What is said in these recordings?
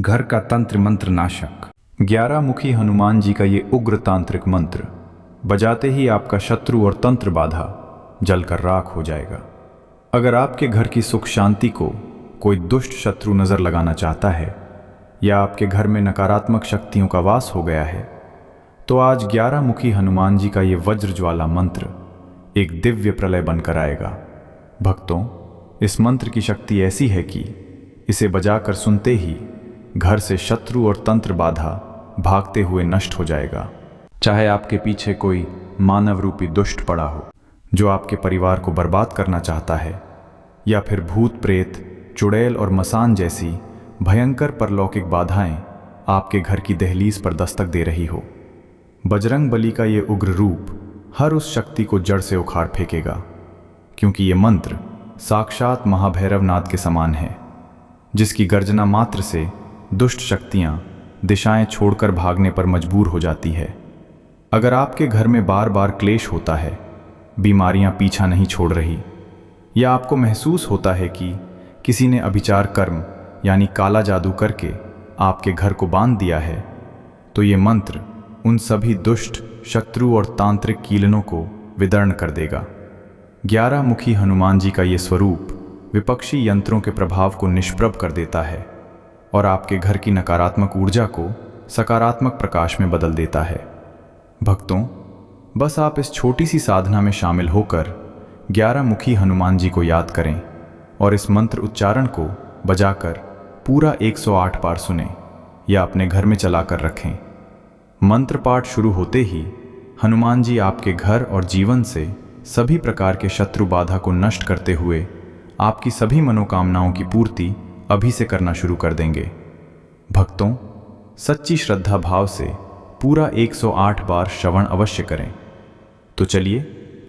घर का तंत्र मंत्र नाशक। 11 मुखी हनुमान जी का ये उग्र तांत्रिक मंत्र बजाते ही आपका शत्रु और तंत्र बाधा जलकर राख हो जाएगा। अगर आपके घर की सुख शांति को कोई दुष्ट शत्रु नज़र लगाना चाहता है या आपके घर में नकारात्मक शक्तियों का वास हो गया है, तो आज 11 मुखी हनुमान जी का ये वज्र ज्वाला मंत्र एक दिव्य प्रलय बनकर आएगा। भक्तों, इस मंत्र की शक्ति ऐसी है कि इसे बजाकर सुनते ही घर से शत्रु और तंत्र बाधा भागते हुए नष्ट हो जाएगा। चाहे आपके पीछे कोई मानव रूपी दुष्ट पड़ा हो जो आपके परिवार को बर्बाद करना चाहता है, या फिर भूत प्रेत, चुड़ैल और मसान जैसी भयंकर परलौकिक बाधाएं आपके घर की दहलीज पर दस्तक दे रही हो, बजरंग बली का ये उग्र रूप हर उस शक्ति को जड़ से उखाड़ फेंकेगा। क्योंकि ये मंत्र साक्षात महाभैरव नाथ के समान है, जिसकी गर्जना मात्र से दुष्ट शक्तियां दिशाएं छोड़कर भागने पर मजबूर हो जाती है। अगर आपके घर में बार बार क्लेश होता है, बीमारियां पीछा नहीं छोड़ रही, या आपको महसूस होता है कि किसी ने अभिचार कर्म यानी काला जादू करके आपके घर को बांध दिया है, तो ये मंत्र उन सभी दुष्ट शत्रु और तांत्रिक कीलनों को विदर्ण कर देगा। 11 मुखी हनुमान जी का ये स्वरूप विपक्षी यंत्रों के प्रभाव को निष्प्रभ कर देता है और आपके घर की नकारात्मक ऊर्जा को सकारात्मक प्रकाश में बदल देता है। भक्तों, बस आप इस छोटी सी साधना में शामिल होकर 11 मुखी हनुमान जी को याद करें और इस मंत्र उच्चारण को बजाकर पूरा 108 बार सुनें या अपने घर में चलाकर रखें। मंत्र पाठ शुरू होते ही हनुमान जी आपके घर और जीवन से सभी प्रकार के शत्रु बाधा को नष्ट करते हुए आपकी सभी मनोकामनाओं की पूर्ति अभी से करना शुरू कर देंगे। भक्तों, सच्ची श्रद्धा भाव से पूरा 108 बार श्रवण अवश्य करें। तो चलिए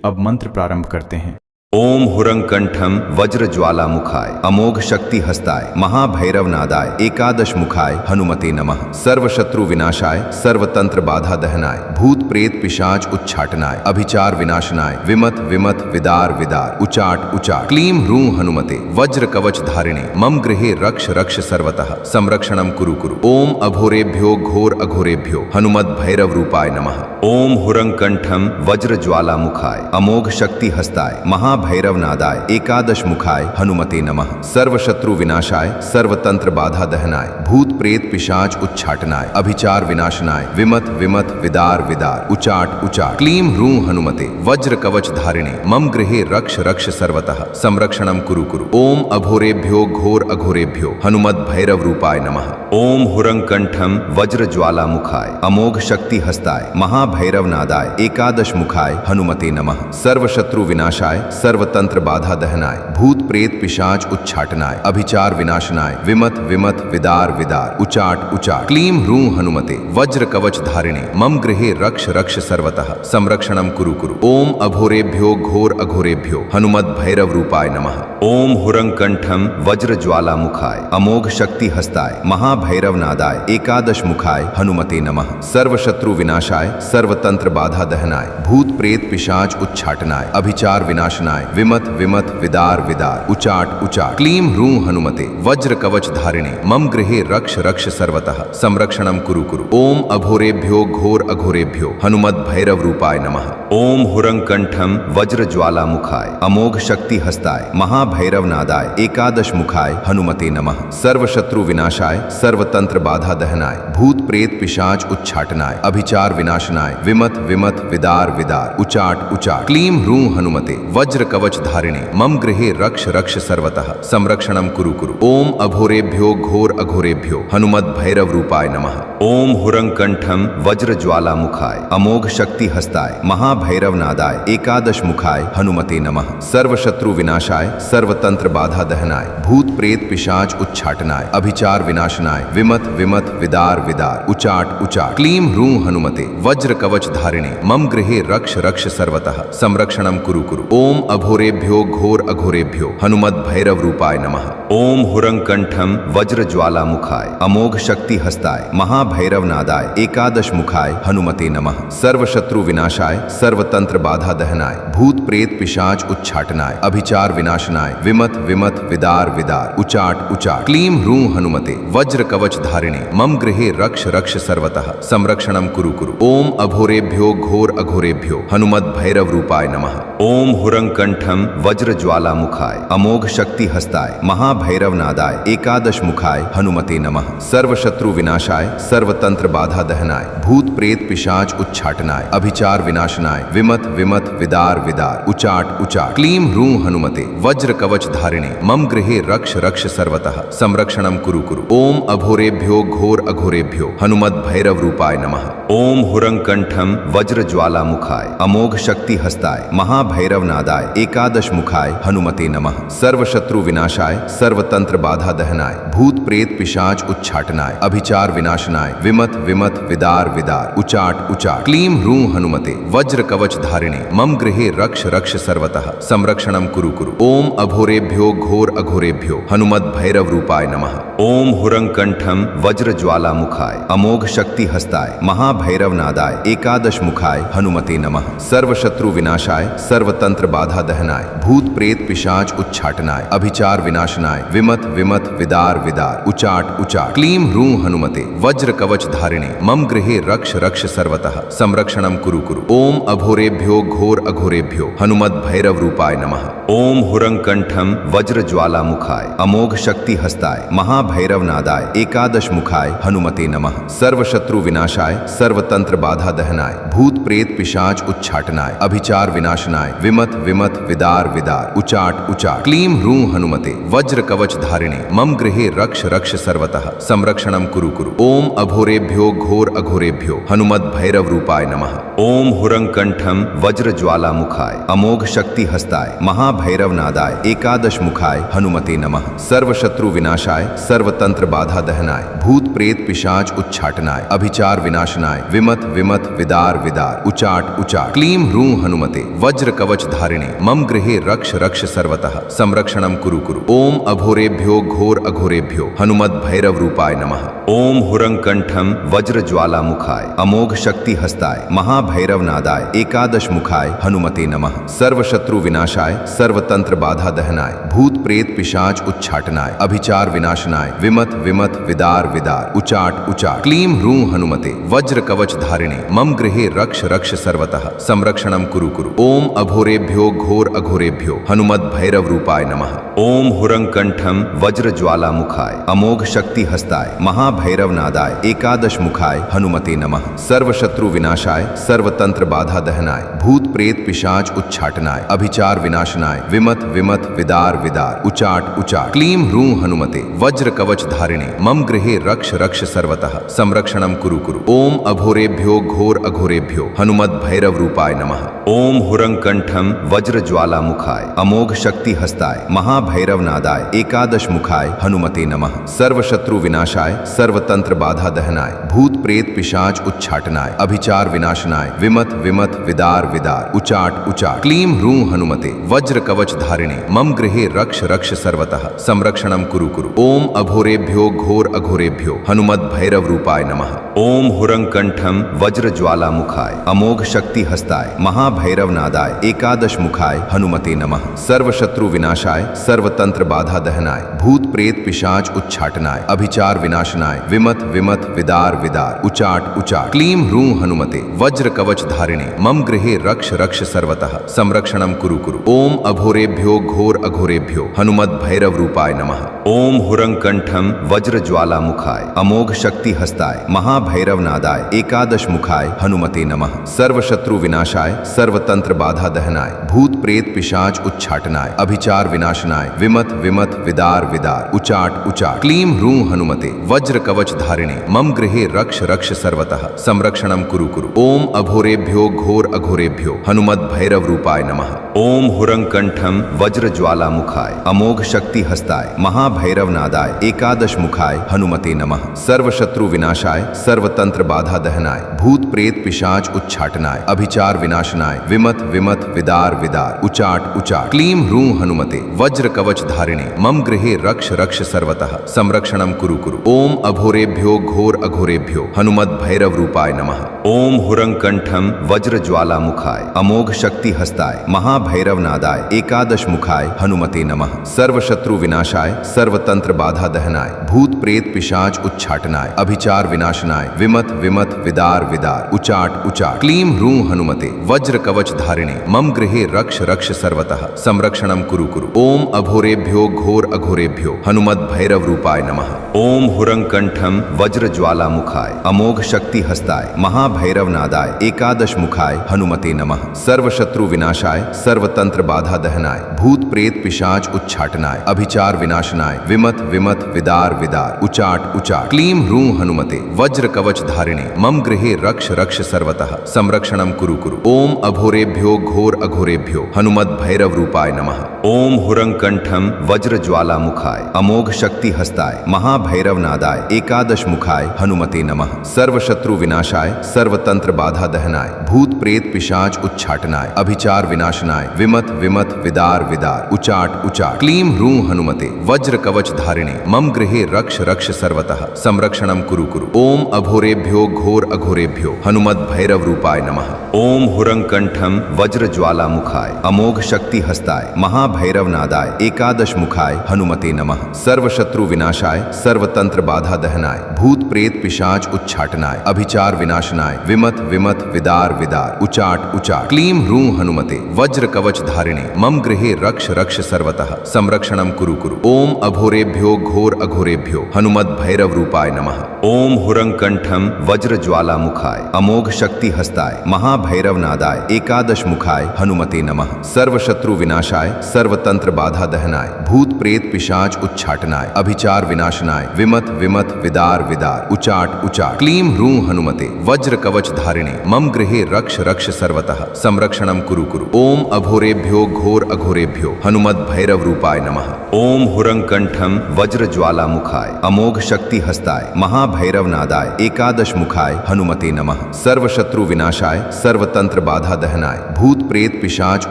अब मंत्र प्रारंभ करते हैं। ओम हुरंकंठम वज्र ज्वाला मुखाय अमोघ शक्ति हस्ताय महाभैरव नादाय एकादश मुखाय हनुमते नमः। सर्व शत्रु विनाशाय सर्वतंत्र बाधा दहनाय भूत प्रेत पिशाच उच्चाटनाय अभिचार विनाशनाय विमत विमत विदार विदार उचाट उचाट क्लीम ह्रूं हनुमते वज्र कवच धारिणे मम गृहे रक्ष रक्ष सर्वतः संरक्षणम कुरु कुरु। ओम अघोरेभ्यो घोर अघोरेभ्यो हनुमत भैरव रूपाय नमः। ओम हुरंकंठम वज्र ज्वाला मुखाय अमोघ शक्ति हस्ताय भैरव नादाय एकादश मुखाय हनुमते नमः। सर्व शत्रु विनाशाय सर्वतंत्र बाधा दहनाय भूत प्रेत पिशाच उच्चाटनाय अभिचार विनाशनाय विमत विमत विदार विदार उचाट उचाट क्लीम ह्रूं हनुमते वज्र कवच धारिणे मम गृहे रक्ष रक्ष सर्वतः संरक्षणम कुरु कुरु। ओम अघोरेभ्यो घोर अघोरेभ्यो हनुमत भैरव रूपाय नमः। ओम हुरंकंठम वज्र ज्वाला मुखाय अमोघ शक्ति हस्ताय महाभैरव नादाय एकादश मुखाय हनुमते नमः। सर्व शत्रु विनाशाय सर्वतंत्र बाधा दहनाय भूत प्रेत पिशाच उच्चाटनाय अभिचार विनाशनाय विमत विमत विदार विदार उचाट उचाट क्लीम ह्रूं हनुमते वज्र कवच धारिणे मम गृहे रक्ष रक्ष सर्वतः संरक्षणम कुरु कुरु। ओम अघोरेभ्यो घोर अघोरेभ्यो हनुमत भैरव रूपाय नमः। ओम हुरंकंठम वज्र ज्वाला मुखाय अमोघ शक्ति हस्ताय महाभैरव नादाय एकादश मुखाय हनुमते नमः। सर्व शत्रु विनाशाय सर्वतंत्र बाधा दहनाय भूत प्रेत पिशाच उच्चाटनाय अभिचार विनाशनाय विमत विमत विदार विदार उचाट उचाट क्लीम ह्रूं हनुमते वज्र कवच धारिणे मम गृहे रक्ष रक्ष सर्वतः संरक्षणम कुरु कुरु। ओम अघोरेभ्यो घोर अघोरेभ्यो हनुमत भैरव रूपाय नमः। ओम हुरंकंठम वज्र ज्वाला मुखाय अमोघ शक्ति हस्ताय महाभैरव नादाय एकादश मुखाय हनुमते नमः। सर्व शत्रु विनाशाय सर्वतंत्र बाधा दहनाय भूत प्रेत पिशाच उच्चाटनाय अभिचार विनाशनाय विमत विमत विदार विदार उचाट उचाट क्लीम ह्रूं हनुमते वज्र कवच धारिणे मम गृहे रक्ष रक्ष सर्वतः संरक्षणम कुरु कुरु। ओम अघोरेभ्यो घोर अघोरेभ्यो हनुमत भैरव रूपाय नमः। ओम हुरंकंठम वज्र ज्वाला मुखाय अमोघ शक्ति हस्ताय महाभैरव नादाय एकादश मुखाय हनुमते नमः। सर्व शत्रु विनाशाय सर्वतंत्र बाधा दहनाय भूत प्रेत पिशाच उच्चाटनाय अभिचार विनाशनाय विमत विमत विदार विदार उचाट उचाट क्लीम ह्रूं हनुमते वज्र कवच धारिणे मम गृहे रक्ष रक्ष सर्वतः संरक्षणम कुरु कुरु। ओम अघोरेभ्यो घोर अघोरेभ्यो हनुमत भैरव रूपाय नमः। ओम हुरंकंठम वज्रज्वालामुखाय अमोघ शक्ति हस्ताय महाभैरव नादाय एकादश मुखाय हनुमते नमः। सर्वशत्रु विनाशाय सर्वतंत्र बाधा दहनाय भूत प्रेत पिशाच उच्चाटनाय अभिचार विनाशनाय विमत विमत विदार विदार उचाट उचाट क्लीं ह्रूं हनुमते वज्र कवच धारिणे मम गृहे रक्ष रक्ष सर्वतः संरक्षणम कुरु कुरु। ओम अघोरेभ्यो घोर अघोरेभ्यो हनुमद भैरव रूपाय नमः। ओम हुरंकंठम वज्रज्वालामुखाय अमोघ शक्ति हस्ताय महाभैरव नादाय एकादश मुखाय हनुमते नमः। सर्वशत्रु विनाशाय सर्वतंत्र बाधा दहनाय भूत प्रेत पिशाच उच्चाटनाय अभिचार विनाशनाय विमत विमत विदार विदार उचाट उचाट क्लीं ह्रूं हनुमते वज्र कवच धारिणे मम गृहे रक्ष रक्ष सर्वतः संरक्षणम कुरु कुरु। ओम अघोरेभ्यो घोर अघोरेभ्यो हनुमद भैरव रूपाय नमः। ओम हुरंकंठम वज्रज्वालामुखाय अमोघ शक्ति हस्ताय महाभैरव नादाय एकादश मुखाय हनुमते नमः। सर्वशत्रु विनाशाय सर्वतंत्र बाधा दहनाय भूत प्रेत पिशाच उच्चाटनाय अभिचार विनाशनाय विमत विमत विदार विदार उचाट उचाट क्लीं ह्रूं हनुमते वज्र कवच धारिणे मम गृहे रक्ष रक्ष सर्वतः संरक्षणम कुरु कुरु। ओम अघोरेभ्यो घोर अघोरेभ्यो हनुमद भैरव रूपाय नमः। ओम हुरंकंठम वज्रज्वालामुखाय अमोघ शक्ति हस्ताय महाभैरव नादाय एकादश मुखाय हनुमते नमः। सर्वशत्रु विनाशाय सर्वतंत्र बाधा दहनाय भूत प्रेत पिशाच उच्चाटनाय अभिचार विनाशनाय विमत विमत विदार विदार उचाट उचाट क्लीं ह्रूं हनुमते वज्र कवच धारिणे मम गृहे रक्ष रक्ष सर्वतः संरक्षणम कुरु कुरु। ओम अघोरेभ्यो घोर अघोरेभ्यो हनुमद भैरव रूपाय नमः। ओम हुरंकंठम वज्रज्वालामुखाय अमोघ शक्ति हस्ताय महाभैरव नादाय एकादश मुखाय हनुमते नमः। सर्वशत्रु विनाशाय सर्वतंत्र बाधा दहनाय भूत प्रेत पिशाच उच्चाटनाय अभिचार विनाशनाय विमत विमत विदार विदार उचाट उचाट क्लीं ह्रूं हनुमते वज्र कवच धारिणे मम गृहे रक्ष रक्ष सर्वतः संरक्षणम कुरु कुरु। ओम अघोरेभ्यो घोर अघोरेभ्यो हनुमद भैरव रूपाय नमः। ओम हुरंकंठम वज्रज्वालामुखाय अमोघ शक्ति हस्ताय महाभैरव नादाय एकादश मुखाय हनुमते नमः। सर्वशत्रु विनाशाय सर्वतंत्र बाधा दहनाय भूत प्रेत पिशाच उच्चाटनाय अभिचार विनाशनाय विमत विमत विदार विदार उचाट उचाट क्लीं ह्रूं हनुमते वज्र कवच धारिणे मम गृहे रक्ष रक्ष सर्वतः संरक्षणम कुरु कुरु। ओम अघोरेभ्यो घोर अघोरेभ्यो हनुमद भैरव रूपाय नमः। ओम हुरंकंठम वज्रज्वालामुखाय अमोघ शक्ति हस्ताय महाभैरव नादाय एकादश मुखाय हनुमते नमः। सर्वशत्रु विनाशाय सर्वतंत्र बाधा दहनाय भूत प्रेत पिशाच उच्चाटनाय अभिचार विनाशनाय विमत विमत विदार विदार उचाट उचाट क्लीं ह्रूं हनुमते वज्र कवच धारिणे मम गृहे रक्ष रक्ष सर्वतः संरक्षणम कुरु कुरु। ओम अघोरेभ्यो घोर अघोरेभ्यो हनुमद भैरव रूपाय नमः। ओम हुरंकंठम वज्रज्वालामुखाय अमोघ शक्ति हस्ताय महाभैरव नादाय एकादश मुखाय हनुमते नमः। सर्वशत्रु विनाशाय सर्वतंत्र बाधा दहनाय भूत प्रेत पिशाच उच्चाटनाय अभिचार विनाशनाय विमत विमत विदार विदार उचाट उचाट क्लीं ह्रूं हनुमते वज्र कवच धारिणे मम गृहे रक्ष रक्ष सर्वतः संरक्षणम कुरु कुरु। ओम अघोरेभ्यो घोर अघोरेभ्यो हनुमद भैरव रूपाय नमः। ओम हुरंकंठम वज्रज्वालामुखाय अमोघ शक्ति हस्ताय महाभैरव नादाय एकादश मुखाय हनुमते नमः। सर्वशत्रु विनाशाय सर्वतंत्र बाधा दहनाय भूत प्रेत पिशाच उच्चाटनाय अभिचार विनाशनाय विमत विमत विदार विदार उचाट उचाट क्लीं ह्रूं हनुमते वज्र कवच धारिणे मम गृहे रक्ष रक्ष सर्वतः संरक्षणम कुरु कुरु। ओम अघोरेभ्यो घोर अघोरेभ्यो हनुमद भैरव रूपाय नमः। ओम हुरंकंठम वज्रज्वालामुखाय अमोघ शक्ति हस्ताय महाभैरव नादाय एकादश मुखाय हनुमते नमः। सर्वशत्रु विनाशाय सर्वतंत्र बाधा दहनाय भूत प्रेत पिशाच उच्चाटनाय अभिचार विनाशनाय विमत विमत विदार विदार उचाट उचाट क्लीं ह्रूं हनुमते वज्र कवच धारिणे मम गृहे रक्ष रक्ष सर्वतः संरक्षणम कुरु कुरु। ओम अघोरेभ्यो घोर अघोरेभ्यो हनुमद भैरव रूपाय नमः। ओम हुरंकंठम वज्रज्वालामुखाय अमोघ शक्ति हस्ताय महाभैरव नादाय एकादश मुखाय हनुमते नमः। सर्वशत्रु विनाशाय सर्वतंत्र बाधा दहनाय भूत प्रेत पिशाच उच्चाटनाय अभिचार विनाशनाय विमत विमत विदार विदार उचाट उचाट क्लीं ह्रूं हनुमते वज्र कवच धारिणे मम गृहे रक्ष रक्ष सर्वतः संरक्षणम कुरु कुरु। ओम अघोरेभ्यो घोर अघोरेभ्यो हनुमद भैरव रूपाय नमः। ओम हुरंकंठम वज्रज्वालामुखाय अमोघ शक्ति हस्ताय महाभैरव नादाय एकादश मुखाय हनुमते नमः। सर्वशत्रु विनाशाय सर्वतंत्र बाधा दहनाय भूत भूत प्रेत पिशाच उच्चाटनाय अभिचार विनाशनाय विमथ विमथ विदार विदार उचाट उचाट क्लीं ह्रूं हनुमते वज्र कवच धारिणे मम गृहे रक्ष रक्ष सर्वतः संरक्षणं कुरु कुरु। ओम अघोरेभ्यो घोर अघोरेभ्यो हनुमद भैरव रूपाय नमः। ओम हुरंकंठम वज्र ज्वाला मुखाय अमोघ शक्ति हस्ताय महाभैरव नादाय एकादश मुखाय हनुमते नमः। सर्व शत्रु विनाशाय सर्वतंत्र बाधा दहनाय भूत प्रेत पिशाच उच्चाटनाय अभिचार विनाशनाय विमथ विमथ विदार विदार उचाट उचाट क्लीं ह्रूं हनुमते वज्र कवच धारिणे मम गृहे रक्ष रक्ष सर्वतः संरक्षणं कुरु कुरु। ओम अघोरेभ्यो घोर अघोरेभ्यो हनुमद भैरव रूपाय नमः। ओम हुरंकंठम वज्र ज्वाला मुखाय अमोघ शक्ति हस्ताय महाभैरव नादाय एकादश मुखाय हनुमते नमः। सर्व शत्रु विनाशाय सर्वतंत्र बाधा दहनाय भूत प्रेत पिशाच उच्चाटनाय अभिचार विनाशनाय विमथ विमथ विदार विदार उचाट उचाट क्लीं ह्रूं हनुमते वज्र कवच धारिणे मम गृहे रक्ष रक्ष सर्वतः संरक्षणं कुरु कुरु। ओम अघोरेभ्यो घोर अघोरेभ्यो हनुमद भैरव रूपाय नमः। ओम हुरंकंठम वज्र ज्वाला मुखाय अमोघ शक्ति हस्ताय महाभैरव नादाय एकादश मुखाय हनुमते नमः। सर्व शत्रु विनाशाय सर्वतंत्र बाधा दहनाय भूत प्रेत पिशाच उच्चाटनाय अभिचार विनाशनाय विमथ विमथ विदार विदार उचाट उचाट क्लीं ह्रूं हनुमते वज्र कवच धारिणे मम गृहे रक्ष रक्ष सर्वतः संरक्षणं कुरु कुरु। ओम अघोरेभ्यो घोर अघोरेभ्यो हनुमद भैरव रूपाय नमः। ओम हुरंकंठम वज्र ज्वाला मुखाय अमोघ शक्ति हस्ताय महाभैरव नादाय एकादश मुखाय हनुमते नमः। सर्व शत्रु विनाशाय सर्वतंत्र बाधा दहनाय भूत प्रेत पिशाच उच्चाटनाय अभिचार विनाशनाय विमथ विमथ विदार विदार उचाट उचाट क्लीं ह्रूं हनुमते वज्र कवच धारिणे मम गृहे रक्ष रक्ष सर्वतः संरक्षणं कुरु कुरु। ओम अघोरेभ्यो घोर अघोरेभ्यो हनुमद भैरव रूपाय नमः। ओम हुरंकंठम वज्र ज्वाला मुखाय अमोघ शक्ति हस्ताय महाभैरव नादाय एकादश मुखाय हनुमते नमः। सर्व शत्रु विनाशाय सर्वतंत्र बाधा दहनाय भूत प्रेत पिशाच उच्चाटनाय अभिचार विनाशनाय विमथ विमथ विदार विदार उचाट उचाट क्लीं ह्रूं हनुमते वज्र कवच धारिणे मम गृहे रक्ष रक्ष सर्वतः संरक्षणं कुरु कुरु। ओम अघोरेभ्यो घोर अघोरेभ्यो हनुमद भैरव रूपाय नमः। ओम हुरंकंठम वज्र ज्वाला मुखाय अमोघ शक्ति हस्ताय महाभैरव नादाय एकादश मुखाय हनुमते नमः। सर्व शत्रु विनाशाय सर्वतंत्र बाधा दहनाय भूत प्रेत पिशाच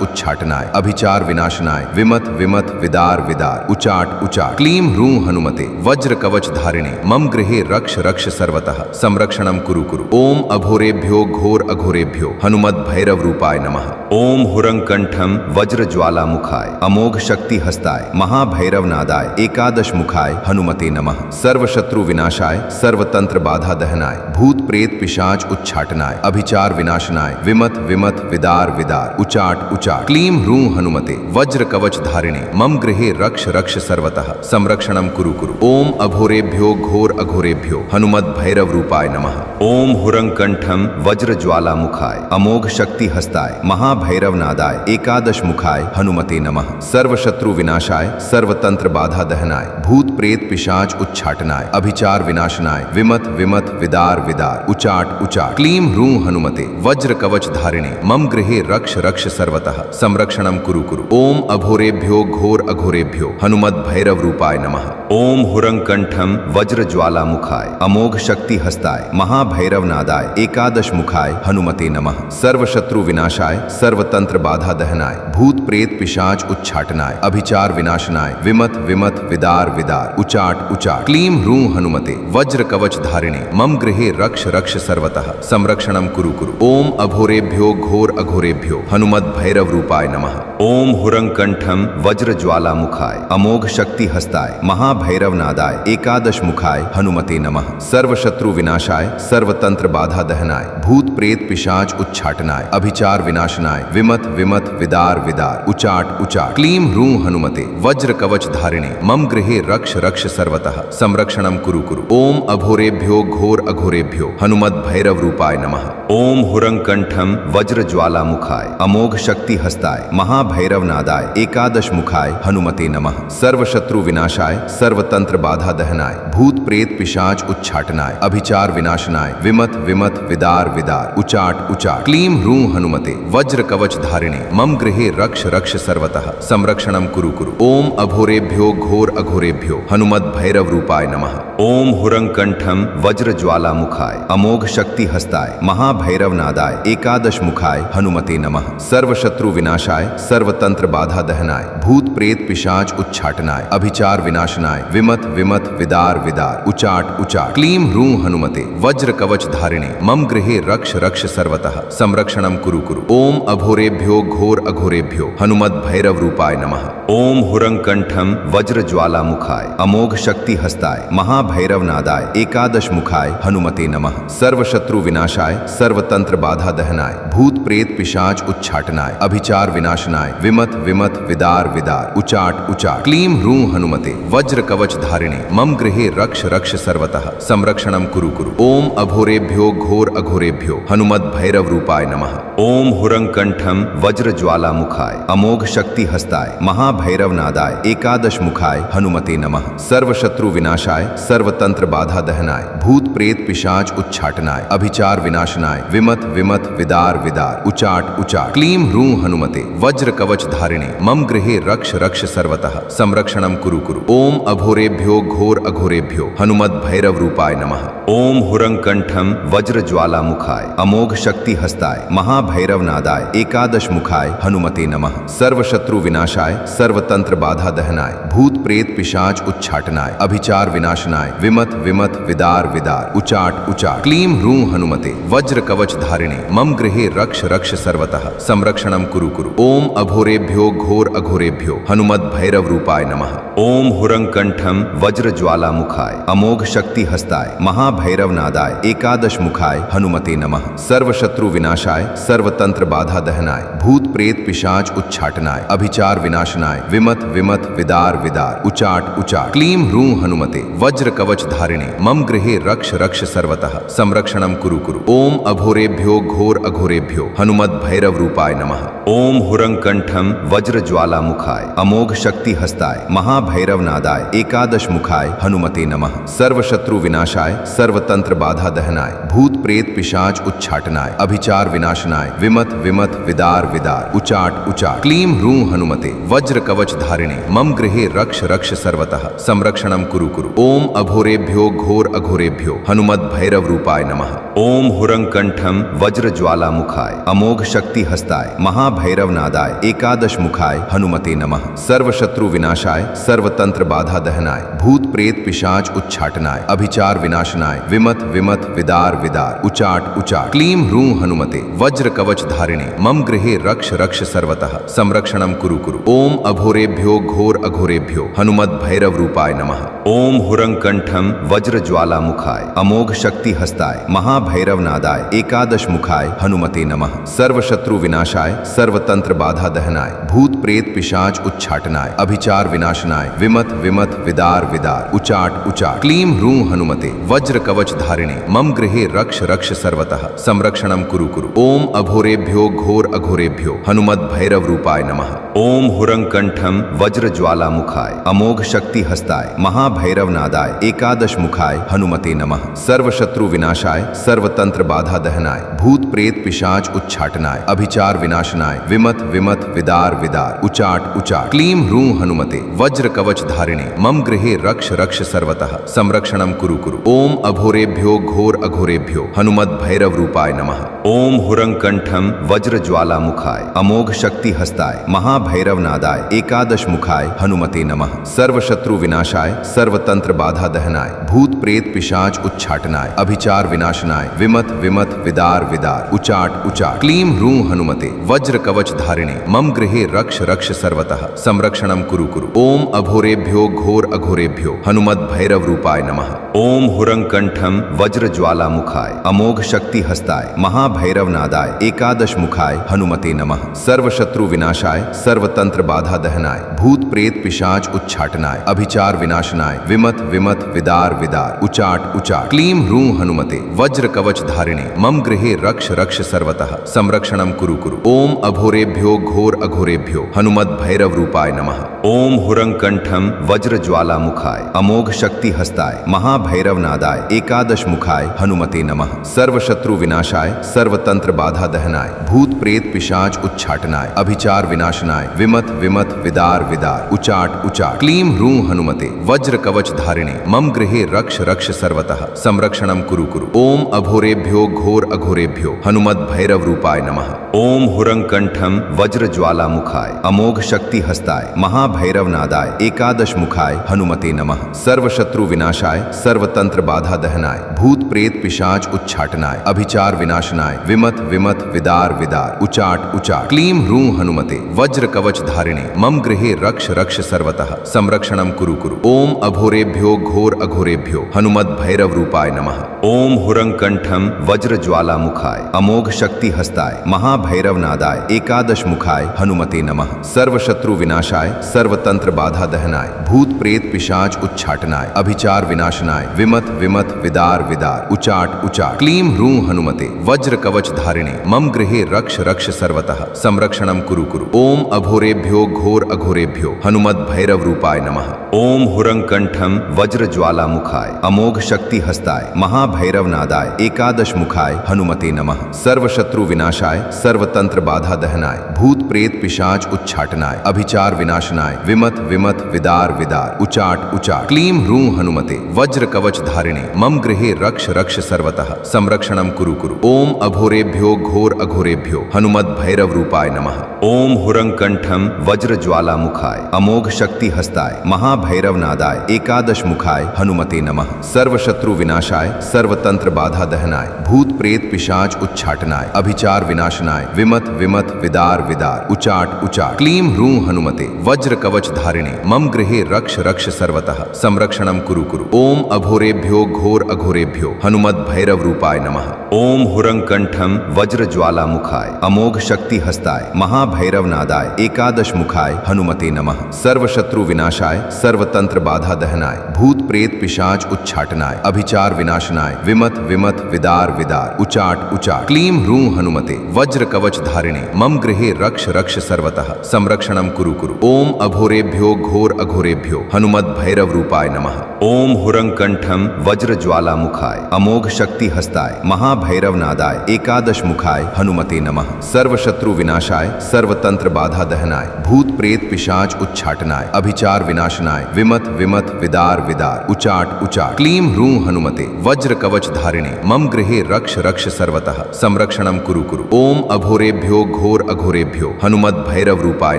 उच्चाटनाय अभिचार विनाशनाय विमथ विमथ विदार विदार उचाट उचाट क्लीं ह्रूं हनुमते वज्र कवच धारिणे मम गृहे रक्ष रक्ष सर्वतः संरक्षणं कुरु कुरु। ओम अघोरेभ्यो घोर अघोरेभ्यो हनुमद भैरव रूपाय नमः। ओम हुरंकंठम वज्र ज्वाला मुखाय अमोघ शक्ति हस्ताय महाभैरव नादाय एकादश मुखाय हनुमते नमः। सर्व शत्रु विनाशाय सर्वतंत्र बाधा दहनाय भूत प्रेत पिशाच उच्चाटनाय अभिचार विनाशनाय विमथ विमथ विदार विदार उचाट उचाट क्लीं ह्रूं हनुमते वज्र कवच धारिणे मम गृहे रक्ष रक्ष सर्वतः संरक्षणं कुरु कुरु। ओम अघोरेभ्यो घोर अघोरेभ्यो हनुमद भैरव रूपाय नमः। ओम हुरंकंठम वज्र ज्वाला मुखाय अमोघ शक्ति हस्ताय महाभैरव नादाय एकादश मुखाय हनुमते नमः। सर्व शत्रु विनाशाय सर्वतंत्र बाधा दहनाय भूत प्रेत पिशाच उच्चाटनाय अभिचार विनाशनाय विमथ विमथ विदार विदार उचाट उचाट क्लीं ह्रूं हनुमते वज्र कवच धारिणे मम गृहे रक्ष रक्ष सर्वतः संरक्षणं कुरु कुरु। ओम अघोरेभ्यो घोर अघोरेभ्यो हनुमद भैरव रूपाय नमः। ओम हुरंकंठम वज्र ज्वाला मुखाय अमोघ शक्ति हस्ताय महाभैरव नादाय एकादश मुखाय हनुमते नमः। सर्व शत्रु विनाशाय सर्वतंत्र बाधा दहनाय भूत प्रेत पिशाच उच्चाटनाय अभिचार विनाशनाय विमथ विमथ विदार विदार उचाट उचाट क्लीं ह्रूं हनुमते वज्र कवच धारिणे मम गृहे रक्ष रक्ष सर्वतः संरक्षणं कुरु कुरु। ओम अघोरेभ्यो घोर अघोरेभ्यो हनुमद भैरव रूपाय नमः। ओम हुरंकंठम वज्र ज्वाला मुखाय अमोघ शक्ति हस्ताय महाभैरव नादाय एकादश मुखाय हनुमते नमः। सर्व शत्रु विनाशाय सर्वतंत्र बाधा दहनाय भूत प्रेत पिशाच उच्चाटनाय अभिचार विनाशनाय विमथ विमथ विदार विदार उचाट उचाट क्लीं ह्रूं हनुमते वज्र कवच धारिणे मम गृहे रक्ष रक्ष सर्वतः संरक्षणं कुरु कुरु। ओम अघोरेभ्यो घोर अघोरेभ्यो हनुमद भैरव रूपाय नमः। ओम हुरंकंठम वज्र ज्वाला मुखाय अमोघ शक्ति हस्ताय महाभैरव नादाय एकादश मुखाय हनुमते नमः। सर्व शत्रु विनाशाय सर्वतंत्र बाधा दहनाय भूत प्रेत पिशाच उच्चाटनाय अभिचार विनाशनाय विमथ विमथ विदार विदार उचाट उचाट क्लीं ह्रूं हनुमते वज्र कवच धारिणे मम गृहे रक्ष रक्ष सर्वतः संरक्षणं कुरु कुरु। ओम अघोरेभ्यो घोर अघोरेभ्यो हनुमद भैरव रूपाय नमः। ओम हुरंकंठम वज्रज्वालामुखाय अमोघ शक्ति हस्ताय महाभैरव नादाय एकादश मुखाय हनुमते नमः। सर्वशत्रु विनाशाय सर्वतंत्र बाधा दहनाय भूत प्रेत पिशाच उच्चाटनाय अभिचार विनाशनाय विमत विमत विदार विदार उचाट उचाट क्लीं ह्रूं हनुमते वज्र कवच धारिणे मम गृहे रक्ष रक्ष सर्वतः संरक्षणं कुरु कुरु। ओम अघोरेभ्यो घोर अघोरेभ्यो हनुमद भैरव रूपाय नमः। ओम हुरंकंठम वज्रज्वालामुखाय अमोघ शक्ति हस्ताय महाभैरव नादाय एकादश मुखाय हनुमते नमः। सर्वशत्रु विनाशाय सर्वतंत्र बाधा दहनाय भूत प्रेत पिशाच उच्चाटनाय अभिचार विनाशनाय विमत विमत विदार विदार उचाट उचाट क्लीं ह्रूं हनुमते वज्र कवच धारिणे मम गृहे रक्ष रक्ष सर्वतः संरक्षणं कुरु कुरु। ओम अघोरेभ्यो घोर अघोरेभ्यो हनुमद भैरव रूपाय नमः। ओम हुरंकंठम वज्रज्वालामुखाय अमोघ शक्ति हस्ताय महाभैरव नादाय एकादश मुखाय हनुमते नमः। सर्वशत्रु विनाशाय सर्वतंत्र बाधा दहनाय भूत प्रेत पिशाच उच्चाटनाय अभिचार विनाशनाय विमत विमत विदार विदार उचाट उचाट क्लीं ह्रूं हनुमते वज्र कवच धारिणे मम गृहे रक्ष रक्ष सर्वतः संरक्षणं कुरु कुरु। ओम अघोरेभ्यो घोर अघोरेभ्यो हनुमद भैरव रूपाय नमः। ओम हुरंकंठम वज्रज्वालामुखाय अमोघ शक्ति हस्ताय महाभैरव नादाय एकादश मुखाय हनुमते नमः। सर्वशत्रु विनाशाय सर्वतंत्र बाधा दहनाय भूत प्रेत पिशाच उच्चाटनाय अभिचार विनाशनाय विमत विमत विदार विदार उचाट उचाट क्लीं ह्रूं हनुमते वज्र कवच धारिणे मम गृहे रक्ष रक्ष सर्वतः संरक्षणं कुरु कुरु। ओम अघोरेभ्यो घोर अघोरेभ्यो हनुमद भैरव रूपाय नमः। ओम हुरंकंठम वज्रज्वालामुखाय अमोघ शक्ति हस्ताय महाभैरव नादाय एकादश मुखाय हनुमते नमः। सर्वशत्रु विनाशाय सर्वतंत्र बाधा दहनाय भूत प्रेत पिशाच उच्चाटनाय अभिचार विनाशनाय विमत विमत विदार विदार उचाट उचाट क्लीं ह्रूं हनुमते वज्र कवच धारिणे मम गृहे रक्ष रक्ष सर्वतः संरक्षणं कुरु कुरु। ओम अघोरेभ्यो घोर अघोरेभ्यो हनुमद भैरव रूपाय नमः। ओम हुरंकंठम वज्रज्वालामुखाय अमोघ शक्ति हस्ताय महाभैरव नादाय एकादश मुखाय हनुमते नमः। सर्वशत्रु विनाशाय सर्वतंत्र बाधा दहनाय भूत प्रेत पिशाच उच्चाटनाय अभिचार विनाशनाय विमत विमत विदार विदार उचाट उचाट क्लीं ह्रूं हनुमते वज्र कवच धारिणे मम गृहे रक्ष रक्ष सर्वतः संरक्षणं कुरु कुरु। ओम अघोरेभ्यो घोर अघोरेभ्यो हनुमद भैरव रूपाय नमः। ओम हुरंकंठम वज्रज्वालामुखाय अमोघ शक्ति हस्ताय महाभैरव नादाय एकादश मुखाय हनुमते नमः। सर्वशत्रु विनाशाय सर्वतंत्र बाधा दहनाय भूत प्रेत पिशाच उच्चाटनाय अभिचार विनाशनाय विमत विमत विदार विदार उचाट उचाट क्लीं ह्रूं हनुमते वज्र कवच धारिणे मम गृहे रक्ष रक्ष सर्वतः संरक्षणं कुरु कुरु। ओम अघोरेभ्यो घोर अघोरेभ्यो हनुमद भैरव रूपाय नमः। ओम हुरंकंठम वज्रज्वालामुखाय अमोघ शक्ति हस्ताय महाभैरव नादाय एकादश मुखाय हनुमते नमः। सर्वशत्रु विनाशाय सर्वतंत्र बाधा दहनाय भूत प्रेत पिशाच उच्चाटनाय अभिचार विनाशनाय विमत विमत विदार विदार उचाट उचाट क्लीं ह्रूं हनुमते वज्र कवच धारिणे मम गृहे रक्ष रक्ष सर्वतः संरक्षणं कुरु कुरु। ओम अघोरेभ्यो घोर अघोरेभ्यो हनुमद भैरव रूपाय नमः। ओम हुरंकंठम वज्रज्वालामुखाय अमोघ शक्ति हस्ताय महाभैरव नादाय एकादश मुखाय हनुमते नमः। सर्वशत्रु विनाशाय सर्वतंत्र बाधा दहनाय भूत प्रेत पिशाच उच्चाटनाय अभिचार विनाशनाय विमत विमत विदार विदार उचाट उचाट क्लीं ह्रूं हनुमते वज्र कवच धारिणे मम गृहे रक्ष रक्ष सर्वतः संरक्षणं कुरु कुरु। ओम अघोरेभ्यो घोर अघोरेभ्यो हनुमद भैरव रूपाय नमः। ओम हुरंकंठम वज्रज्वालामुखाय अमोघ शक्ति हस्ताय महाभैरव नादाय एकादश मुखाय हनुमते नमः। सर्वशत्रु विनाशाय सर्वतंत्र बाधा दहनाय भूत प्रेत पिशाच उच्चाटनाय अभिचार विनाशनाय विमत विमत विदार विदार उचाट उचाट क्लीं ह्रूं हनुमते वज्र कवच धारिणे मम गृहे रक्ष रक्ष सर्वतः संरक्षणं कुरु कुरु। ओम अघोरेभ्यो घोर अघोरेभ्यो हनुमद भैरव रूपाय नमः। ओम हुरंकंठम वज्रज्वालामुखाय अमोघ शक्ति हस्ताय महाभैरव नादाय एकादश मुखाय हनुमते नमः। सर्वशत्रु विनाशाय सर्वतंत्र बाधा दहनाय भूत प्रेत पिशाच उच्चाटनाय अभिचार विनाशनाय विमत विमत विदार विदार उचाट उचाट क्लीं ह्रूं हनुमते वज्र कवच धारिणे मम गृहे रक्ष रक्ष सर्वतः संरक्षणं कुरु कुरु। ओम अघोरेभ्यो घोर अघोरेभ्यो हनुमद भैरव रूपाय नमः। ओम हुरंकंठम वज्रज्वालामुखाय अमोघ शक्ति हस्ताय महाभैरव नादाय एकादश मुखाय हनुमते नमः। सर्वशत्रु विनाशाय सर्वतंत्र बाधा दहनाय भूत प्रेत पिशाच उच्चाटनाय अभिचार विनाशनाय विमत विमत विदार विदार विदार उचाट उचाट क्लीं ह्रूं हनुमते वज्र कवच धारिणे मम गृहे रक्ष रक्ष सर्वतः संरक्षणं कुरु कुरु। ओम अघोरेभ्यो घोर अघोरेभ्यो हनुमद भैरव रूपाय नमः। ओम हुरंकंठम वज्र ज्वाला मुखाय अमोघ शक्ति हस्ताय महाभैरव नादाय एकादश मुखाय हनुमते नमः। सर्वशत्रु विनाशाय सर्वतंत्र बाधा दहनाय भूत प्रेत पिशाच उच्चाटनाय अभिचार विनाशनाय विमत विमत विदार विदार उचाट उचाट क्लीं ह्रूं हनुमते वज्र कवच धारिणे मम गृहे रक्ष रक्ष सर्वतः संरक्षणं कुरु कुरु। ओम अघोरेभ्यो घोर अघोरेभ्यो हनुमद भैरव रूपाय नमः। ओम हुरंकंठम वज्र ज्वाला मुखाय अमोघ शक्ति हस्ताय महाभैरव नादाय एकादश मुखाय हनुमते नमः। सर्वशत्रु विनाशाय सर्वतंत्र बाधा दहनाय भूत प्रेत पिशाच उच्चाटनाय अभिचार विनाशनाय विमत विमत विदार विदार उचाट उचाट क्लीं ह्रूं हनुमते वज्र कवच धारिणे मम गृहे रक्ष रक्ष सर्वतः संरक्षणं कुरु कुरु। ओम अघोरेभ्यो घोर अघोरेभ्यो हनुमद भैरव रूपाय नमः। ओम हुरंकंठम वज्र ज्वाला मुखाय अमोघ शक्ति हस्ताय महाभैरव नादाय एकादश मुखाय हनुमते नमः। सर्वशत्रु विनाशाय सर्वतंत्र बाधा दहनाय भूत प्रेत पिशाच उच्चाटनाय अभिचार विनाशनाय विमत विमत विदार विदार उचाट उचाट क्लीं ह्रूं हनुमते वज्र कवच धारिणे मम गृहे रक्ष रक्ष सर्वतः संरक्षणं कुरु कुरु। ओम अघोरेभ्यो घोर अघोरेभ्यो हनुमद भैरव रूपाय नमः। ओम हुरंकंठम वज्र ज्वाला मुखाय अमोघ शक्ति हस्ताय महाभैरव नादाय एकादश मुखाय हनुमते नमः। सर्वशत्रु विनाशाय सर्वतंत्र बाधा दहनाय भूत प्रेत पिशाच उच्चाटनाय अभिचार विनाशनाय विमत विमत विदार विदार उचाट उचाट क्लीं ह्रूं हनुमते वज्र कवच धारिणे मम गृहे रक्ष रक्ष सर्वतः संरक्षणं कुरु कुरु। ओम अघोरेभ्यो घोर अघोरेभ्यो हनुमद भैरव रूपाय नमः। ओम हुरंकंठम वज्र ज्वाला मुखाय अमोघ शक्ति हस्ताय महाभैरव नादाय एकादश मुखाय हनुमते नमः। सर्वशत्रु विनाशाय सर्वतंत्र बाधा दहनाय भूत प्रेत पिशाच उच्चाटनाय अभिचार विनाशनाय विमत विमत विदार विदार उचाट उचाट क्लीं ह्रूं हनुमते वज्र कवच धारिणे मम गृहे रक्ष रक्ष सर्वतः संरक्षणं कुरु कुरु। ओम अघोरेभ्यो घोर अघोरेभ्यो हनुमद भैरव रूपाय नमः। ओम हुरंकंठम वज्र ज्वाला मुखाय अमोघ शक्ति हस्ताय महाभैरव नादाय एकादश मुखाय हनुमते नमः। सर्वशत्रु विनाशाय सर्वतंत्र बाधा दहनाय भूत प्रेत पिशाच उच्चाटनाय अभिचार विनाशनाय विमत विमत विदार विदार उचाट उचाट क्लीं ह्रूं हनुमते वज्र कवच धारिणे मम गृहे रक्ष रक्ष सर्वतः संरक्षणं कुरु कुरु। ओम अघोरेभ्यो घोर अघोरेभ्यो हनुमद भैरव रूपाय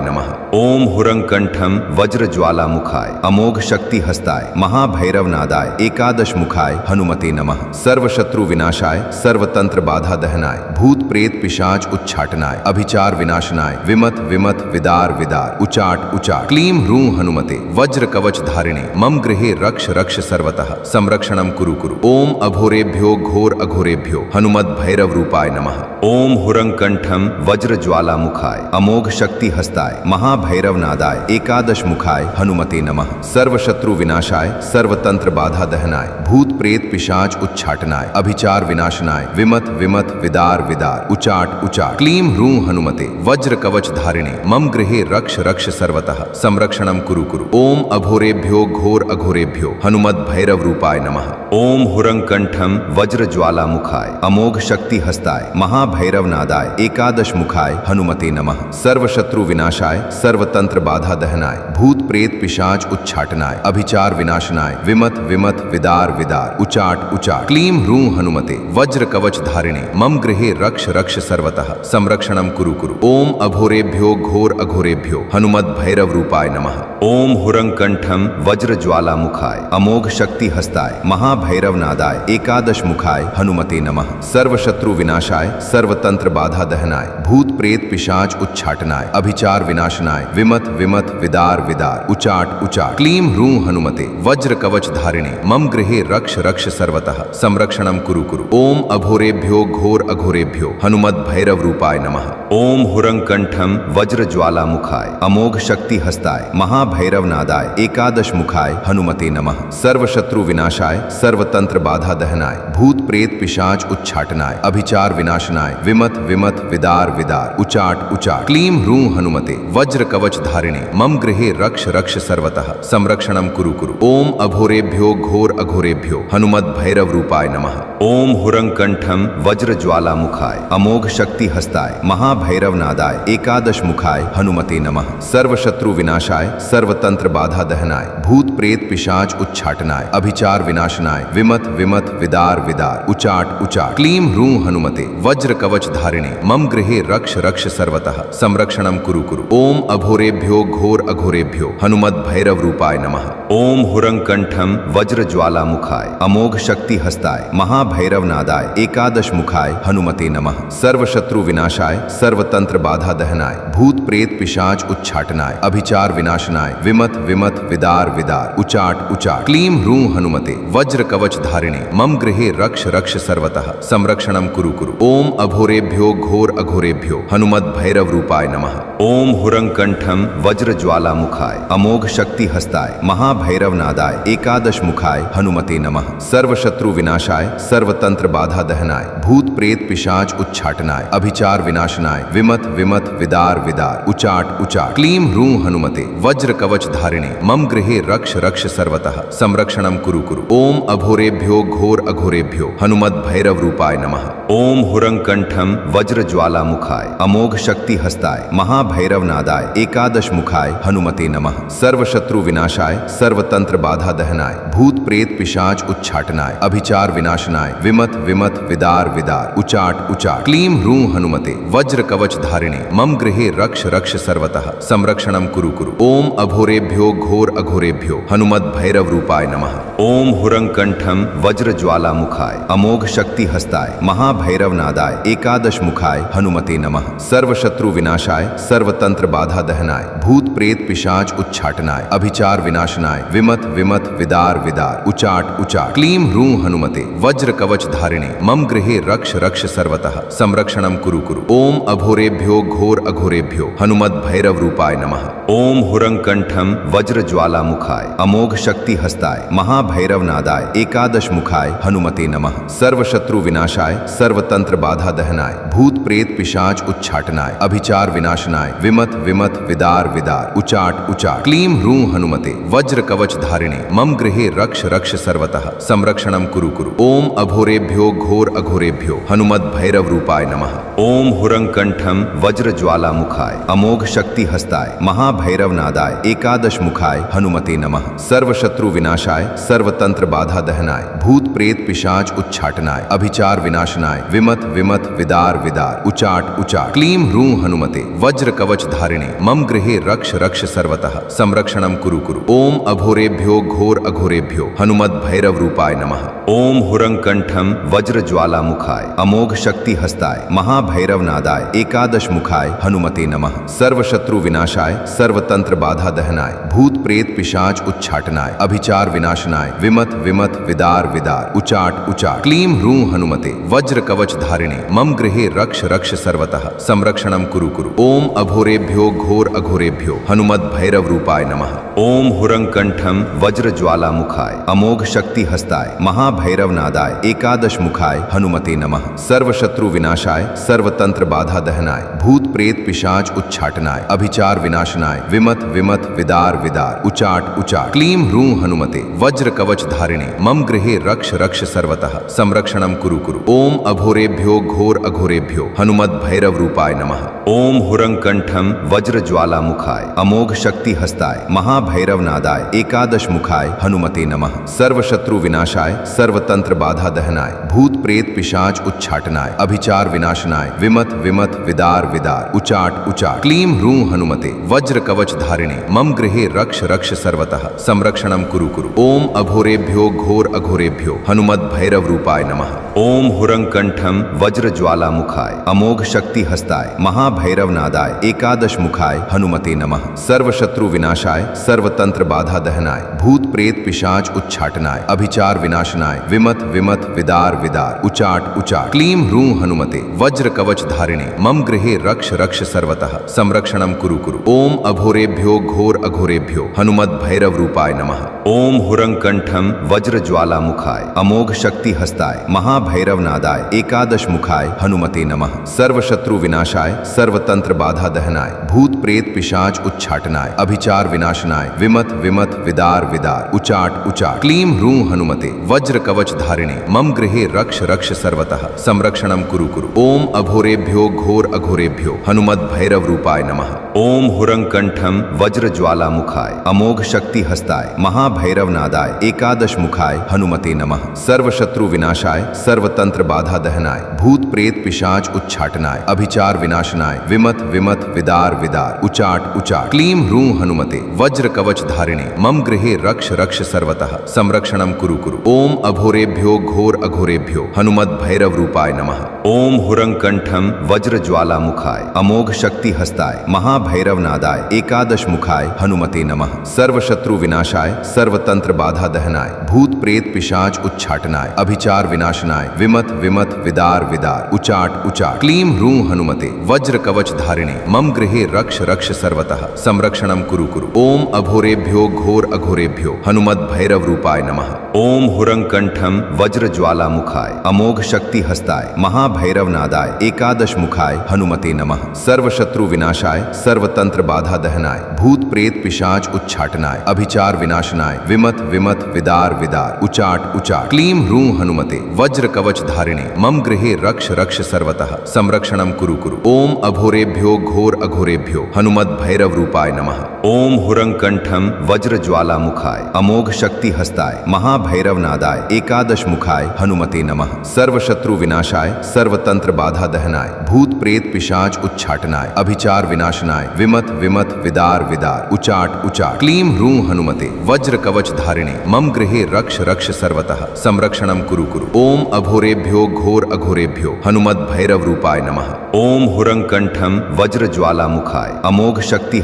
नमः। ओम हुरंकंठम वज्र ज्वाला मुखाय अमोघ शक्ति हस्ताय महाभैरव नादाय एकादश मुखाय हनुमते नमः। सर्वशत्रु विनाशाय सर्वतंत्र बाधा दहनाय भूत प्रेत पिशाच उच्चाटनाय अभिचार विनाशनाय विमत विमत विदार विदार उचाट उचाट क्लीं ह्रूं हनुमते वज्र कवच धारिणे मम गृहे रक्ष रक्ष सर्वतः संरक्षणं कुरु कुरु। ओम अघोरेभ्यो घोर अघोरेभ्यो हनुमद भैरव रूपाय नमः। ओम हुरंकंठम वज्र ज्वाला मुखाय अमोघ शक्ति हस्ताय महाभैरव नादाय एकादश मुखाय हनुमते नमः। सर्वशत्रु विनाशाय सर्वतंत्र बाधा दहनाय भूत प्रेत पिशाच उच्चाटनाय अभिचार विनाशनाय विमत विमत विदार विदार उचाट उचाट क्लीं ह्रूं हनुमते वज्र कवच धारिणे मम गृहे रक्ष रक्ष सर्वतः संरक्षणं कुरु कुरु। ओम अघोरेभ्यो घोर अघोरेभ्यो हनुमद भैरव रूपाय नमः। ओम हुरंकंठम वज्र ज्वाला मुखाय अमोघ शक्ति हस्ताय महाभैरव नादाय एकादश मुखाय हनुमते नमः। सर्वशत्रु विनाशाय सर्वतंत्र बाधा दहनाय भूत प्रेत पिशाच उच्चाटनाय अभिचार विनाशनाय विमत विमत विदार विदार उचाट उचाट क्लीं ह्रूं हनुमते वज्र कवच धारिणे मम गृहे रक्ष रक्ष सर्वतः संरक्षणं कुरु कुरु। ओम अघोरेभ्यो घोर अघोरेभ्यो हनुमद भैरव रूपाय नमः। ओम हुरंकंठम वज्र ज्वाला मुखाय अमोघ शक्ति हस्ताय महाभैरव नादाय एकादश मुखाय हनुमते नमः। सर्वशत्रु विनाशाय सर्वतंत्र बाधा दहनाय भूत प्रेत पिशाच उच्चाटनाय अभिचार विनाशनाय विमत विमत विदार विदार उचाट उचाट क्लीं ह्रूं हनुमते वज्र कवच धारिणे मम गृहे रक्ष रक्ष सर्वतः संरक्षणं कुरु कुरु। ओम अघोरेभ्यो घोर अघोरेभ्यो हनुमद भैरव रूपाय नमः। ओम हुरंकंठम वज्र ज्वाला मुखाय अमोघ शक्ति हस्ताय महाभैरव नादाय एकादश मुखाय हनुमते नमः। सर्वशत्रु विनाशाय सर्वतंत्र बाधा दहनाय भूत प्रेत पिशाच उच्चाटनाय अभिचार विनाशनाय विमत विमत विदार विदार उचाट उचाट क्लीं ह्रूं हनुमते वज्र कवच धारिणे मम गृहे रक्ष रक्ष सर्वतः संरक्षणं कुरु कुरु। ओम अघोरेभ्यो घोर अघोरेभ्यो हनुमत भैरव रूपाय नमः। ओम हुरंकंठम वज्र ज्वाला मुखाय अमोघ शक्ति हस्ताय महाभैरव नादाय एकादश मुखाय हनुमते नमः। सर्व शत्रु विनाशाय सर्वतंत्र बाधा दहनाय भूत प्रेत पिशाच उच्चाटनाय अभिचार विनाशनाय विमत विमत विदार विदार उचाट उचाट क्लीं ह्रूं हनुमते वज्र कवच धारिणे मम गृहे रक्ष रक्ष सर्वतः संरक्षणं कुरु कुरु। ओम अघोरेभ्यो घोर अघोरेभ्यो हनुमत भैरव रूपाय नमः। ओम हुरंकंठम वज्र ज्वाला मुखाय अमोघ शक्ति हस्ताय महाभैरव नादाय एकादश मुखाय हनुमते नमः। सर्व शत्रु विनाशाय सर्वतंत्र बाधा दहनाय भूत प्रेत पिशाच उच्चाटनाय अभिचार विनाशनाय विमत विमत विदार विदार उचाट उचाट क्लीं ह्रूं हनुमते वज्र कवच धारिणे मम गृहे रक्ष रक्ष सर्वतः संरक्षणं कुरु कुरु। ओम अघोरेभ्यो घोर अघोरेभ्यो हनुमत भैरव रूपाय नमः। ओम हुरंकंठम वज्र ज्वाला मुखाय अमोघ शक्ति हस्ताय महाभैरव नादाय एकादश मुखाय हनुमते नमः। सर्व शत्रु विनाशाय सर्वतंत्र बाधा दहनाय भूत प्रेत पिशाच उच्चाटनाय अभिचार विनाशनाय विमत विमत विदार विदार उचाट उचाट क्लीं ह्रूं हनुमते वज्र कवच धारिणे मम गृहे रक्ष रक्ष सर्वतः संरक्षणं कुरु कुरु। ओम अघोरेभ्यो घोर अघोरेभ्यो हनुमत भैरव रूपाय नमः। ओम हुरंकंठम वज्र ज्वाला मुखाय अमोघ शक्ति हस्ताय महाभैरव नादाय एकादश मुखाय हनुमते नमः। सर्व शत्रु विनाशाय सर्वतंत्र बाधा दहनाय भूत प्रेत पिशाच उच्चाटनाय अभिचार विनाशनाय विमत विमत विदार विदार उचाट उचाट क्लीं ह्रूं हनुमते वज्र कवच धारिणे मम गृहे रक्ष रक्ष सर्वतः संरक्षणं कुरु कुरु। ओम अघोरेभ्यो घोर अघोरेभ्यो हनुमत भैरव रूपाय नमः। ओम हुरंकंठम वज्र ज्वाला मुखाय अमोघ शक्ति हस्ताय महाभैरव नादाय एकादश मुखाय हनुमते नमः। सर्व शत्रु विनाशाय सर्वतंत्र बाधा दहनाय भूत प्रेत पिशाच उच्चाटनाय अभिचार विनाशनाय विमत विमत विदार विदार उचाट उचाट क्लीं ह्रूं हनुमते वज्र कवच धारिणे मम गृहे रक्ष रक्ष सर्वतः संरक्षणं कुरु कुरु। ओम अघोरेभ्यो घोर अघोरेभ्यो हनुमत भैरव रूपाय नमः। ओम हुरंकंठम वज्र ज्वाला मुखाय अमोघ शक्ति हस्ताय महाभैरव नादाय एकादश मुखाय हनुमते नमः। सर्व शत्रु विनाशाय सर्वतंत्र बाधा दहनाय भूत प्रेत पिशाच उच्चाटनाय अभिचार विनाशनाय विमत विमत विदार विदार उचाट उचाट क्लीं ह्रूं हनुमते वज्र कवच धारिणे मम गृहे रक्ष रक्ष सर्वतः संरक्षणं कुरु कुरु। ओम अघोरेभ्यो घोर अघोरेभ्यो हनुमत भैरव रूपाय नमः। ओम हुरंकंठम वज्र ज्वाला मुखाय अमोघ शक्ति हस्ताय महाभैरव नादाय एकादश मुखाय हनुमते नमः। सर्व शत्रु विनाशाय सर्वतंत्र बाधा दहनाय भूत प्रेत पिशाच उच्चाटनाय अभिचार विनाशनाय विमत विमत विदार विदार उचाट उचाट क्लीं ह्रूं हनुमते वज्र कवच धारिणे मम गृहे रक्ष रक्ष सर्वतः संरक्षणं कुरु कुरु। ओम अघोरेभ्यो घोर अघोरेभ्यो हनुमत भैरव रूपाय नमः। ओम हुरंकंठम वज्र ज्वाला मुखाय अमोघ शक्ति हस्ताय महाभैरव नादाय एकादश मुखाय हनुमते नमः। सर्व शत्रु विनाशाय सर्वतंत्र बाधा दहनाय भूत प्रेत पिशाच उच्चाटनाय अभिचार विनाशनाय विमत विमत विदार विदार उचाट उचाट क्लीं ह्रूं हनुमते वज्र कवच धारिणे मम गृहे रक्ष रक्ष सर्वतः संरक्षणं कुरु कुरु। ओम अघोरेभ्यो घोर अघोरेभ्यो हनुमत भैरव रूपाय नमः। ओम हुरंकंठम वज्र ज्वाला मुखाय अमोघ शक्ति हस्ताय महाभैरव नादाय एकादश मुखाय हनुमते नमः। सर्व शत्रु विनाशाय सर्वतंत्र बाधा दहनाय भूत प्रेत पिशाच उच्चाटनाय अभिचार विनाशनाय विमत विमत विदार विदार उचाट उचाट क्लीं ह्रूं हनुमते वज्र कवच धारिणे मम गृहे रक्ष रक्ष सर्वतः संरक्षणं कुरु कुरु। ओम अघोरेभ्यो घोर अघोरेभ्यो हनुमत भैरव रूपाय नमः। ओम हुरंकंठम वज्र ज्वाला मुखाय अमोघ शक्ति हस्ताय महाभैरव नादाय एकादश मुखाय हनुमते नमः। सर्व शत्रु विनाशाय सर्वतंत्र बाधा दहनाय भूत प्रेत पिशाच उच्चाटनाय अभिचार विनाशनाय विमत विमत विदार विदार उचाट उचाट क्लीं ह्रूं हनुमते वज्र कवच धारिणे मम गृहे रक्ष रक्ष सर्वतः संरक्षणं कुरु कुरु। ओम अघोरेभ्यो घोर अघोरेभ्यो हनुमत भैरव रूपाय नमः। ओम हुरंकंठम वज्र ज्वाला मुखाय अमोघ शक्ति हस्ताय महाभैरव नादाय एकादश मुखाय हनुमते नमः। सर्व शत्रु विनाशाय सर्वतंत्र बाधा दहनाय भूत भूत प्रेत पिशाच उच्चाटनाय अभिचार विनाशनाय विमत विमत विदार विदार उचाट उचाट क्लीं ह्रूं हनुमते वज्र कवच धारिणे मम गृहे रक्ष रक्ष सर्वतः संरक्षणं कुरु कुरु। ओम अघोरेभ्यो घोर अघोरेभ्यो हनुमत भैरव रूपाय नमः। ओम हुरंकंठम वज्र ज्वाला मुखाय अमोघ शक्ति हस्ताय महाभैरव नादाय एकादश मुखाय हनुमते नमः। सर्व शत्रु विनाशाय सर्वतंत्र बाधा दहनाय भूत प्रेत पिशाच उच्चाटनाय अभिचार विनाशनाय विमत विमत विदार विदार उचाट उचाट क्लीं ह्रूं हनुमते वज्र कवच धारिणे मम गृहे रक्ष रक्ष सर्वतः संरक्षणं कुरु कुरु। ओम अघोरेभ्यो घोर अघोरेभ्यो हनुमत भैरव रूपाय नमः। ओम हुरंकंठम वज्र ज्वाला मुखाय अमोघ शक्ति हस्ताय महाभैरव नादाय एकादश मुखाय हनुमते नमः। सर्व शत्रु विनाशाय सर्वतंत्र बाधा दहनाय भूत प्रेत पिशाच उच्चाटनाय अभिचार विनाशनाय विमत विमत विदार विदार उचाट उचाट क्लीं ह्रूं हनुमते वज्र कवच धारिणे मम गृहे रक्ष रक्ष सर्वतः संरक्षणं कुरु कुरु। ओम अघोरेभ्यो घोर अघोरेभ्यो हनुमत भैरव रूपाय नमः। ओम हुरंकंठम वज्र ज्वाला मुखाय अमोघ शक्ति हस्ताय महाभैरव नादाय एकादश मुखाय हनुमते नमः। सर्व शत्रु विनाशाय सर्वतंत्र बाधा दहनाय भूत प्रेत पिशाच उच्चाटनाय अभिचार विनाशनाय विमत विमत विदार विदार उचाट उचाट क्लीं ह्रूं हनुमते वज्र कवच धारिणे मम गृहे रक्ष रक्ष सर्वतः संरक्षणं कुरु कुरु। ओम अघोरेभ्यो घोर अघोरेभ्यो हनुमत भैरव रूपाय नमः। ओम हुरंकंठम वज्र ज्वाला मुखाय अमोघ शक्ति हस्ताय महाभैरव नादाय एकादश मुखाय हनुमते नमः। सर्व शत्रु विनाशाय सर्वतंत्र बाधा दहनाय भूत प्रेत पिशाच उच्चाटनाय अभिचार विनाशनाय विमत विमत विदार विदार उचाट उचाट क्लीं ह्रूं हनुमते वज्र कवच धारिणे मम गृहे रक्ष रक्ष सर्वतः संरक्षणं कुरु कुरु। ओम अघोरेभ्यो घोर अघोरेभ्यो हनुमत भैरव रूपाय नमः। ओम हुरंकंठम वज्र ज्वाला मुखाय अमोघ शक्ति हस्ताय महाभैरव नादाय एकादश मुखाय हनुमते नमः। सर्व शत्रु विनाशाय सर्वतंत्र बाधा दहनाय भूत प्रेत पिशाच उच्चाटनाय अभिचार विनाशनाय विमत विमत विदार विदार उचाट उचाट क्लीं ह्रूं हनुमते वज्र कवच धारिणे मम गृहे रक्ष रक्ष सर्वतः संरक्षणं कुरु कुरु। ओम अघोरेभ्यो घोर अघोरेभ्यो हनुमत भैरव रूपाय नमः। ओम हुरंकंठम वज्र ज्वाला मुखाय अमोघ शक्ति